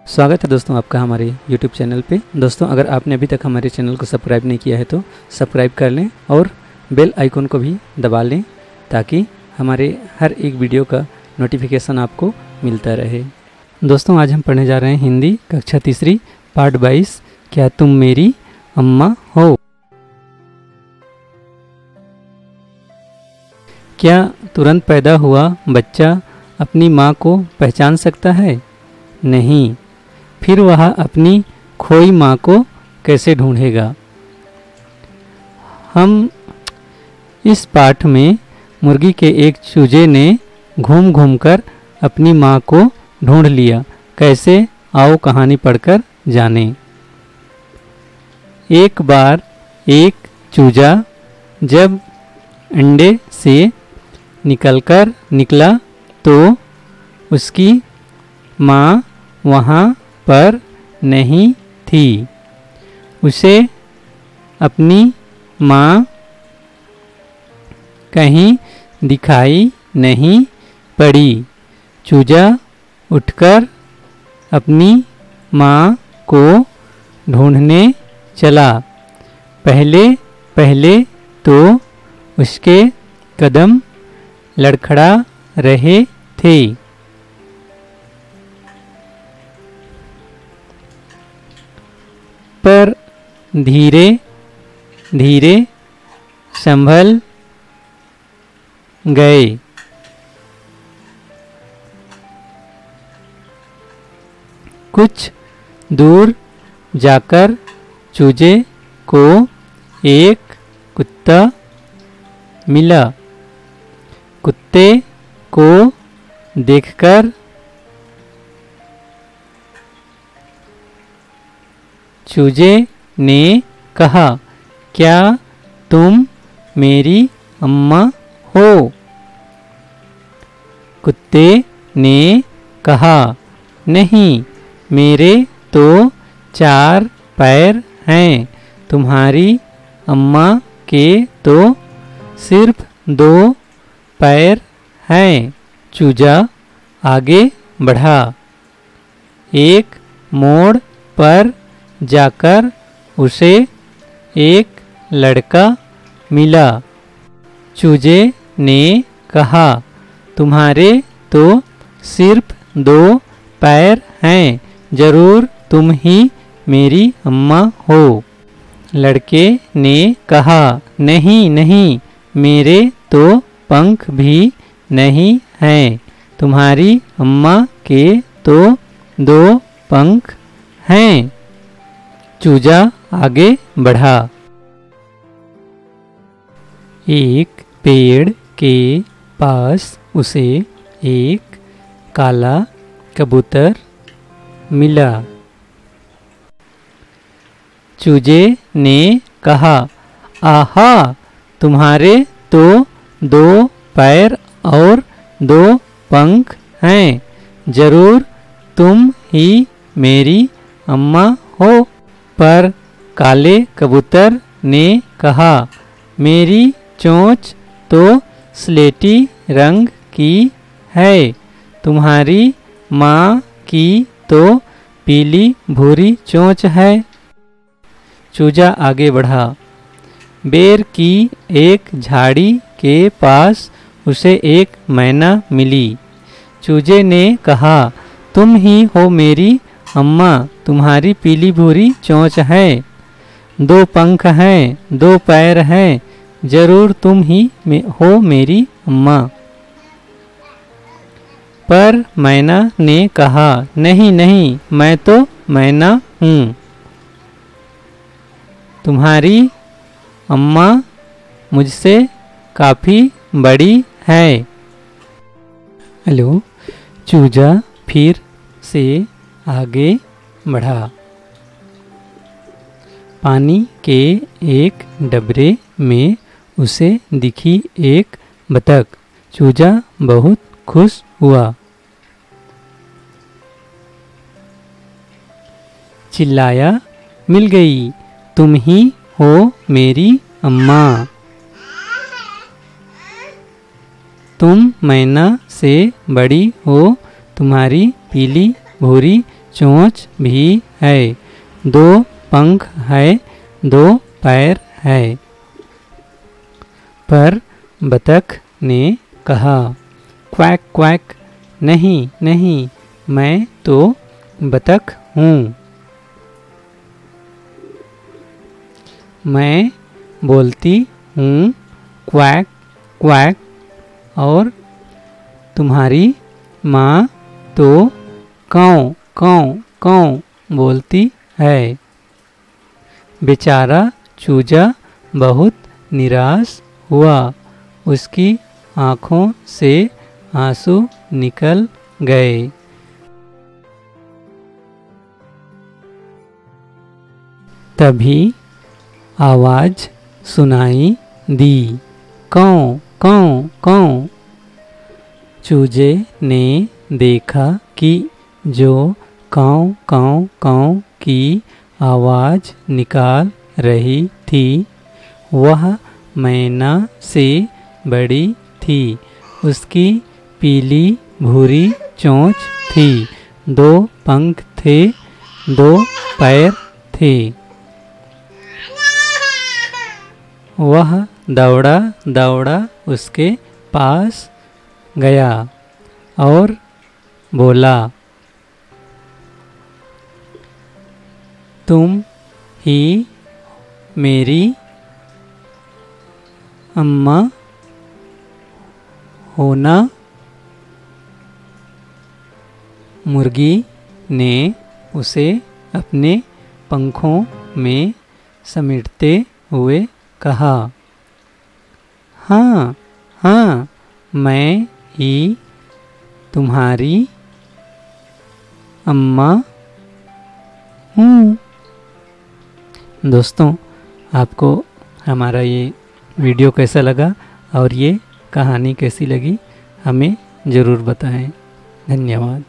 स्वागत है दोस्तों आपका हमारे YouTube चैनल पे। दोस्तों अगर आपने अभी तक हमारे चैनल को सब्सक्राइब नहीं किया है तो सब्सक्राइब कर लें और बेल आइकन को भी दबा लें ताकि हमारे हर एक वीडियो का नोटिफिकेशन आपको मिलता रहे। दोस्तों आज हम पढ़ने जा रहे हैं हिंदी कक्षा तीसरी पाठ 22, क्या तुम मेरी अम्मा हो। क्या तुरंत पैदा हुआ बच्चा अपनी माँ को पहचान सकता है? नहीं। फिर वह अपनी खोई माँ को कैसे ढूंढेगा? हम इस पाठ में मुर्गी के एक चूजे ने घूम घूमकर अपनी माँ को ढूंढ लिया। कैसे? आओ कहानी पढ़कर जानें। एक बार एक चूजा जब अंडे से निकला तो उसकी माँ वहाँ पर नहीं थी। उसे अपनी माँ कहीं दिखाई नहीं पड़ी। चूजा उठकर अपनी माँ को ढूंढने चला। पहले पहले तो उसके कदम लड़खड़ा रहे थे, पर धीरे धीरे संभल गए। कुछ दूर जाकर चूजे को एक कुत्ता मिला। कुत्ते को देखकर चूजे ने कहा, क्या तुम मेरी अम्मा हो? कुत्ते ने कहा, नहीं, मेरे तो 4 पैर हैं, तुम्हारी अम्मा के तो सिर्फ 2 पैर हैं। चूजा आगे बढ़ा। एक मोड़ पर जाकर उसे एक लड़का मिला। चूजे ने कहा, तुम्हारे तो सिर्फ 2 पैर हैं, जरूर तुम ही मेरी अम्मा हो। लड़के ने कहा, नहीं नहीं, मेरे तो पंख भी नहीं हैं, तुम्हारी अम्मा के तो 2 पंख हैं। चूजा आगे बढ़ा। एक पेड़ के पास उसे एक काला कबूतर मिला। चूजे ने कहा, आहा, तुम्हारे तो 2 पैर और 2 पंख हैं, जरूर तुम ही मेरी अम्मा हो। पर काले कबूतर ने कहा, मेरी चोंच तो स्लेटी रंग की है, तुम्हारी माँ की तो पीली भूरी चोंच है। चूजा आगे बढ़ा। बेर की एक झाड़ी के पास उसे एक मैना मिली। चूजे ने कहा, तुम ही हो मेरी अम्मा, तुम्हारी पीली भूरी चोंच है, 2 पंख हैं, 2 पैर हैं, जरूर तुम ही हो मेरी अम्मा। पर मैना ने कहा, नहीं नहीं, मैं तो मैना हूँ, तुम्हारी अम्मा मुझसे काफ़ी बड़ी है। हेलो। चूजा फिर से आगे बढ़ा। पानी के एक डबरे में उसे दिखी एक बतख। चूजा बहुत खुश हुआ। चिल्लाया, मिल गई, तुम ही हो मेरी अम्मा। तुम मैना से बड़ी हो, तुम्हारी पीली भूरी चोंच भी है, 2 पंख है, 2 पैर है। पर बतख ने कहा, क्वैक क्वैक, नहीं नहीं, मैं तो बतख हूँ। मैं बोलती हूँ क्वैक क्वैक, और तुम्हारी माँ तो काँव काँव काँव बोलती है। बेचारा चूजा बहुत निराश हुआ, उसकी आँखों से आंसू निकल गए। तभी आवाज़ सुनाई दी, काँव काँव काँव। चूजे ने देखा कि जो काँव काँव काँव की आवाज़ निकाल रही थी वह मैना से बड़ी थी। उसकी पीली भूरी चोंच थी, 2 पंख थे, 2 पैर थे। वह दौड़ा दौड़ा उसके पास गया और बोला, तुम ही मेरी अम्मा हो ना? मुर्गी ने उसे अपने पंखों में समेटते हुए कहा, हाँ हाँ, मैं ही तुम्हारी अम्मा हूँ। दोस्तों, आपको हमारा ये वीडियो कैसा लगा और ये कहानी कैसी लगी हमें ज़रूर बताएं। धन्यवाद।